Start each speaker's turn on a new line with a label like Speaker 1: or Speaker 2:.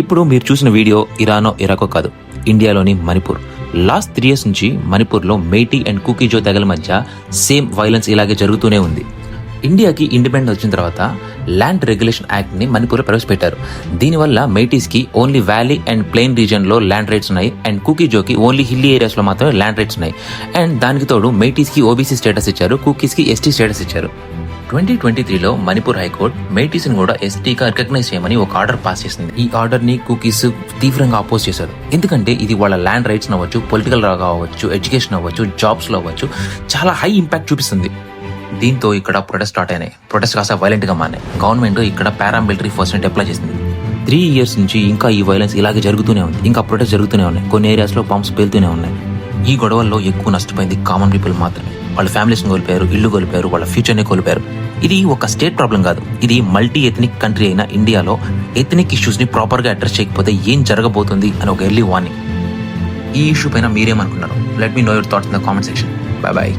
Speaker 1: ఇప్పుడు మీరు చూసిన వీడియో ఇరానో ఇరాకో కాదు, ఇండియాలోని మణిపూర్. లాస్ట్ 3 years నుంచి మణిపూర్లో మేటీ అండ్ కుకీజో తెగల మధ్య సేమ్ వైలెన్స్ ఇలాగే జరుగుతూనే ఉంది. ఇండియాకి ఇండిపెండెన్స్ వచ్చిన తర్వాత ల్యాండ్ రెగ్యులేషన్ యాక్ట్ ని మణిపూర్లో ప్రవేశపెట్టారు. దీనివల్ల మేటీస్ కి only valley and plain reason లో ల్యాండ్ రైట్స్ ఉన్నాయి, అండ్ కుకీజోకి ఓన్లీ హిల్లీ ఏరియాస్ లో మాత్రమే ల్యాండ్ రైట్స్ ఉన్నాయి. అండ్ దానికి తోడు మేటీస్ కి ఓబీసీ స్టేటస్ ఇచ్చారు, కుకీస్ కి ఎస్టీ స్టేటస్ ఇచ్చారు. 2023లో మణిపూర్ హైకోర్టు మేటీస్ ని కూడా ఎస్టీగా రికగ్నైజ్ చేయమని ఒక ఆర్డర్ పాస్ చేసింది. ఈ ఆర్డర్ ని కుకీస్ తీవ్రంగా అపోజ్ చేశారు. ఎందుకంటే ఇది వాళ్ళ ల్యాండ్ రైట్స్ అవ్వచ్చు, పొలిటికల్ గా అవ్వచ్చు, ఎడ్యుకేషన్ అవ్వచ్చు, జాబ్స్ లో అవ్వచ్చు, చాలా హై ఇంపాక్ట్ చూపిస్తుంది. దీంతో ఇక్కడ ప్రొటెస్ట్ స్టార్ట్ అయినాయి. ప్రొటెస్ట్ కాస్త వైలెంట్ గా మారినాయి. గవర్నమెంట్ ఇక్కడ పారామిలిటరీ ఫోర్స్ ని అప్లై చేసింది. 3 years నుంచి ఇంకా ఈ వైలెన్స్ ఇలాగే జరుగుతూనే ఉంది. ఇంకా ప్రొటెస్ట్ జరుగుతూనే ఉన్నాయి. కొన్ని ఏరియాస్ లో బాంబ్స్ పేలుతూనే ఉన్నాయి. ఈ గొడవల్లో ఎక్కువ నష్టపోయింది కామన్ పీపుల్ మాత్రమే. వాళ్ళ ఫ్యామిలీస్ ని కోల్పోయారు, ఇల్లు కోల్పోయారు, వాళ్ళ ఫ్యూచర్ ని కోల్పోయారు. ఇది ఒక స్టేట్ ప్రాబ్లం కాదు, ఇది మల్టీ ఎథనిక్ కంట్రీ అయిన ఇండియాలో ఎథనిక్ ఇష్యూస్ ని ప్రాపర్ గా అడ్రస్ చేయకపోతే ఏం జరగబోతుంది అని ఒక ఎర్లీ వార్నింగ్. ఈ ఇష్యూ పైన మీరేమనుకున్నారు? Let me know your thoughts in the comment section. Bye by.